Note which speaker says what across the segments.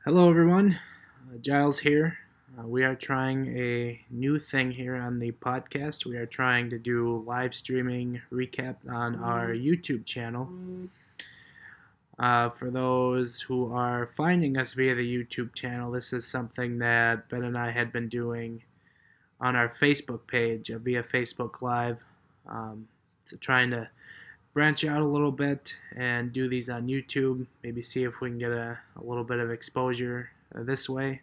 Speaker 1: Hello, everyone. Giles here. We are trying a new thing here on the podcast. We are trying to do live streaming recap on our YouTube channel. For those who are finding us via the YouTube channel, this is something that Ben and I had been doing on our Facebook page via Facebook Live. So, trying to branch out a little bit and do these on YouTube. Maybe see if we can get a little bit of exposure this way.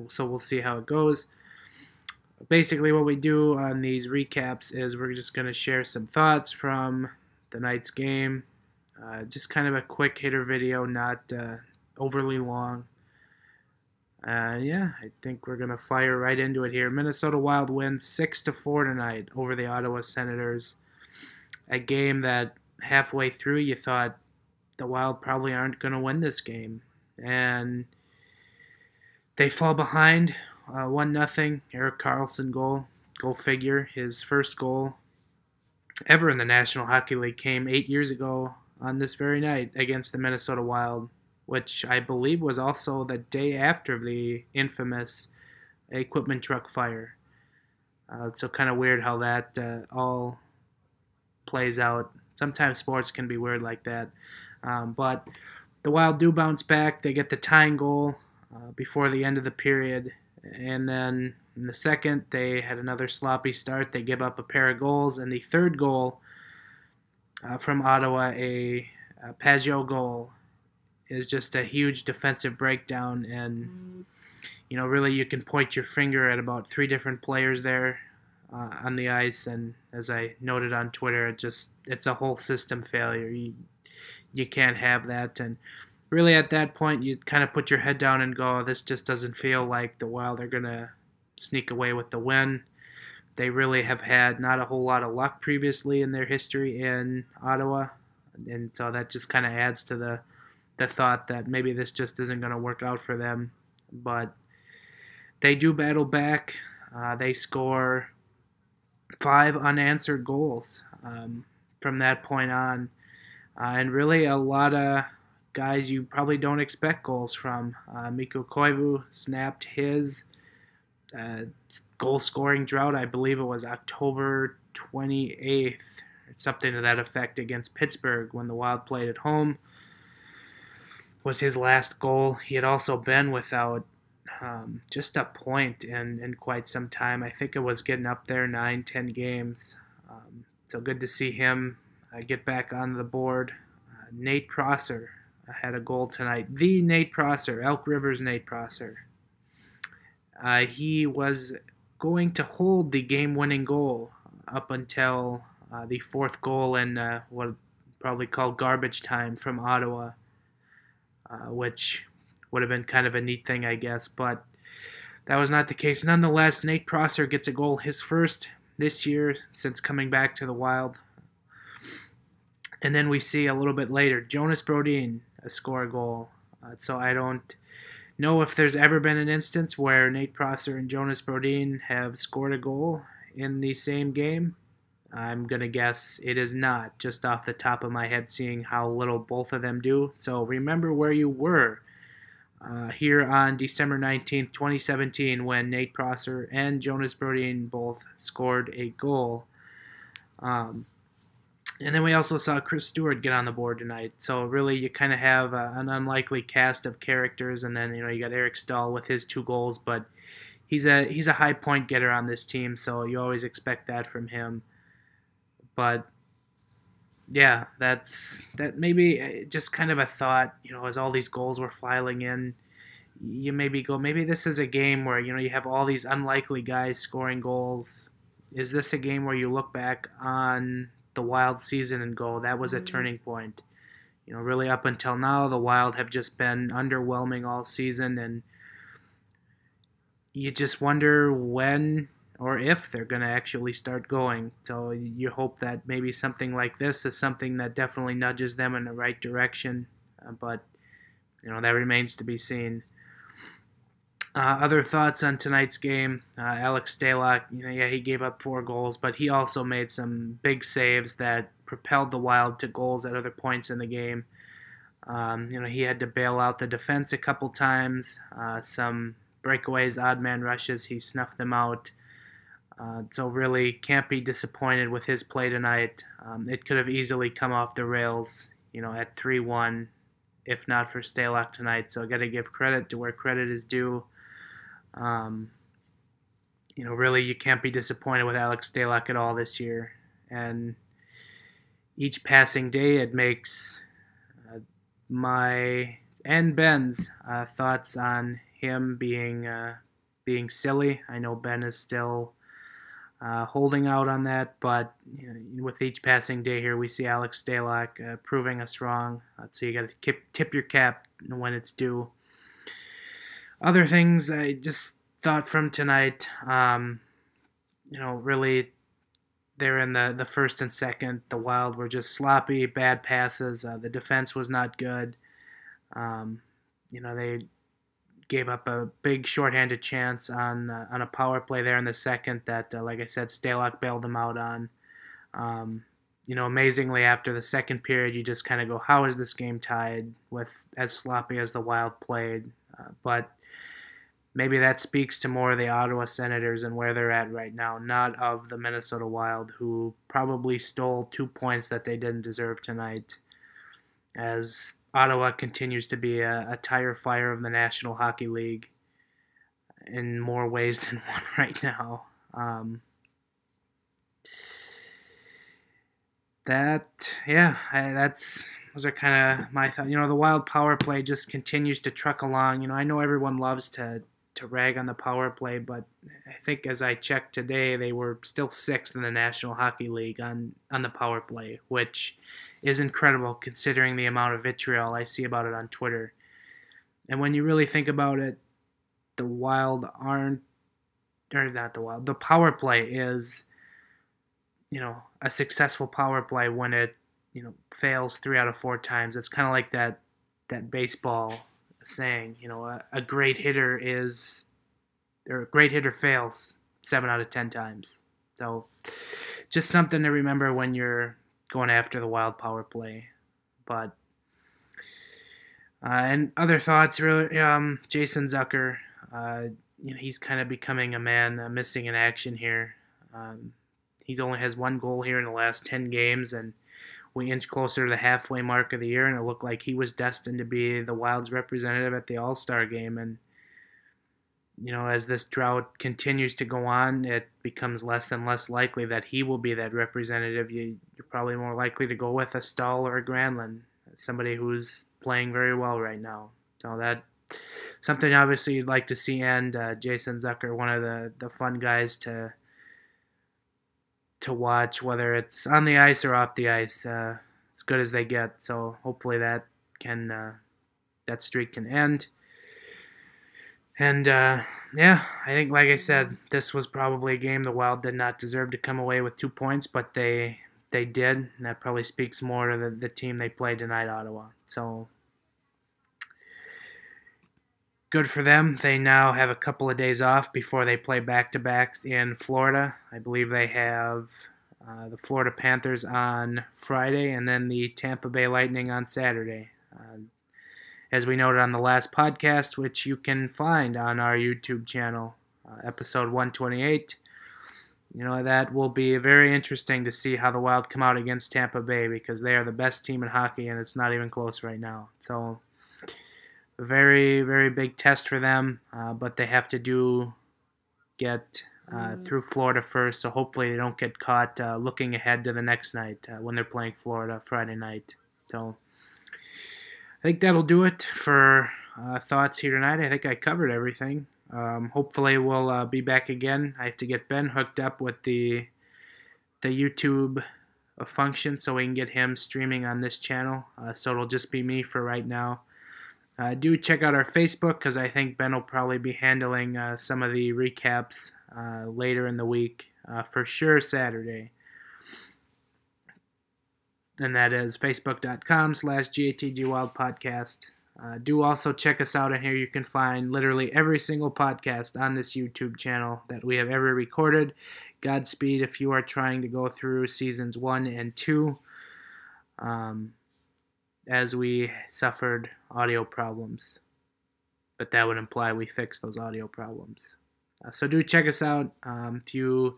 Speaker 1: So we'll see how it goes. Basically, what we do on these recaps is we're just going to share some thoughts from the night's game. Just kind of a quick hitter video, not overly long. Yeah, I think we're going to fire right into it here. Minnesota Wild wins 6-4 tonight over the Ottawa Senators. A game that halfway through you thought the Wild probably aren't going to win this game. And they fall behind 1-0. Erik Karlsson goal. Go figure. His first goal ever in the National Hockey League came 8 years ago on this very night against the Minnesota Wild, which I believe was also the day after the infamous equipment truck fire. So kind of weird how that all plays out. Sometimes sports can be weird like that. But the Wild do bounce back. They get the tying goal before the end of the period. And then in the second, they had another sloppy start. They give up a pair of goals. And the third goal from Ottawa, a Pajot goal, is just a huge defensive breakdown. And, really you can point your finger at about three different players there on the ice. And as I noted on Twitter, it's a whole system failure. You can't have that. And really at that point, you kind of put your head down and go, this just doesn't feel like the Wild are going to sneak away with the win. They really have had not a whole lot of luck previously in their history in Ottawa. And so that just kind of adds to the thought that maybe this just isn't going to work out for them. But they do battle back. They score 5 unanswered goals from that point on. And really a lot of guys you probably don't expect goals from. Mikko Koivu snapped his goal-scoring drought. I believe it was October 28th, or something to that effect, against Pittsburgh when the Wild played at home. Was his last goal. He had also been without just a point in quite some time. I think it was getting up there 9-10 games. So good to see him get back on the board. Nate Prosser had a goal tonight. The Nate Prosser, Elk River's Nate Prosser. He was going to hold the game-winning goal up until the fourth goal in what probably called garbage time from Ottawa, which would have been kind of a neat thing, I guess, but that was not the case. Nonetheless, Nate Prosser gets a goal, his first this year since coming back to the Wild. And then we see a little bit later, Jonas Brodin score a goal. So I don't know if there's ever been an instance where Nate Prosser and Jonas Brodin have scored a goal in the same game. I'm going to guess it is not, just off the top of my head, seeing how little both of them do. So remember where you were here on December 19th, 2017, when Nate Prosser and Jonas Brodin both scored a goal. And then we also saw Chris Stewart get on the board tonight. So really you kind of have an unlikely cast of characters. And then, you got Eric Stahl with his 2 goals. But he's a high point getter on this team, so you always expect that from him. But yeah, that maybe just kind of a thought, as all these goals were filing in, you maybe this is a game where, you have all these unlikely guys scoring goals. Is this a game where you look back on the Wild season and go, that was a turning point? Really up until now, the Wild have just been underwhelming all season, and you just wonder when or if they're going to actually start going. So you hope that maybe something like this is something that definitely nudges them in the right direction. But, that remains to be seen. Other thoughts on tonight's game, Alex Stalock, he gave up 4 goals, but he also made some big saves that propelled the Wild to goals at other points in the game. He had to bail out the defense a couple times. Some breakaways, odd man rushes, he snuffed them out. So really can't be disappointed with his play tonight. It could have easily come off the rails, at 3-1, if not for Stalock tonight. So I got to give credit to where credit is due. Really you can't be disappointed with Alex Stalock at all this year. And each passing day it makes my and Ben's thoughts on him being silly. I know Ben is still holding out on that, but with each passing day here, we see Alex Stalock proving us wrong. So you got to tip your cap when it's due. Other things I just thought from tonight, really they're in the first and second. The Wild were just sloppy, bad passes. The defense was not good. They gave up a big shorthanded chance on a power play there in the second that, like I said, Stalock bailed them out on. Amazingly, after the second period, you just kind of go, how is this game tied with as sloppy as the Wild played? But maybe that speaks to more of the Ottawa Senators and where they're at right now, not of the Minnesota Wild, who probably stole 2 points that they didn't deserve tonight, as Ottawa continues to be a tire fire of the National Hockey League in more ways than one right now. Those are kind of my thoughts. The Wild power play just continues to truck along. I know everyone loves to rag on the power play, but I think as I checked today, they were still sixth in the National Hockey League on the power play, which is incredible considering the amount of vitriol I see about it on Twitter. And when you really think about it, the power play is, a successful power play when it, fails 3 out of 4 times. It's kind of like that baseball saying, a great hitter fails 7 out of 10 times. So just something to remember when you're going after the Wild power play. But and other thoughts, really, Jason Zucker, he's kind of becoming a man missing in action here. He only has 1 goal here in the last 10 games, and we inch closer to the halfway mark of the year, and it looked like he was destined to be the Wild's representative at the All-Star game. And, as this drought continues to go on, it becomes less and less likely that he will be that representative. You're probably more likely to go with a Stahl or a Granlund, somebody who's playing very well right now. So that's something obviously you'd like to see end. Jason Zucker, one of the fun guys to watch, whether it's on the ice or off the ice, as good as they get. So hopefully that streak can end. And I think, like I said, this was probably a game the Wild did not deserve to come away with 2 points, but they did, and that probably speaks more to the team they played tonight, Ottawa. So good for them. They now have a couple of days off before they play back-to-backs in Florida. I believe they have the Florida Panthers on Friday and then the Tampa Bay Lightning on Saturday. As we noted on the last podcast, which you can find on our YouTube channel, episode 128, that will be very interesting to see how the Wild come out against Tampa Bay, because they are the best team in hockey and it's not even close right now. So a very, very big test for them, but they have to get through Florida first, so hopefully they don't get caught looking ahead to the next night when they're playing Florida Friday night. So I think that'll do it for thoughts here tonight. I think I covered everything. Hopefully we'll be back again. I have to get Ben hooked up with the YouTube function so we can get him streaming on this channel. So it'll just be me for right now. Do check out our Facebook, because I think Ben will probably be handling some of the recaps later in the week, for sure Saturday. And that is facebook.com/GATGWildPodcast. Do also check us out, and here you can find literally every single podcast on this YouTube channel that we have ever recorded. Godspeed if you are trying to go through seasons 1 and 2. as we suffered audio problems. But that would imply we fixed those audio problems. So do check us out. If you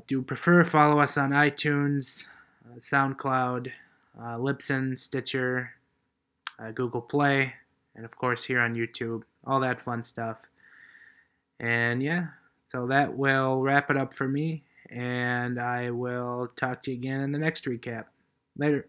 Speaker 1: do prefer, follow us on iTunes, SoundCloud, Libsyn, Stitcher, Google Play, and of course here on YouTube. All that fun stuff. And yeah, so that will wrap it up for me. And I will talk to you again in the next recap. Later.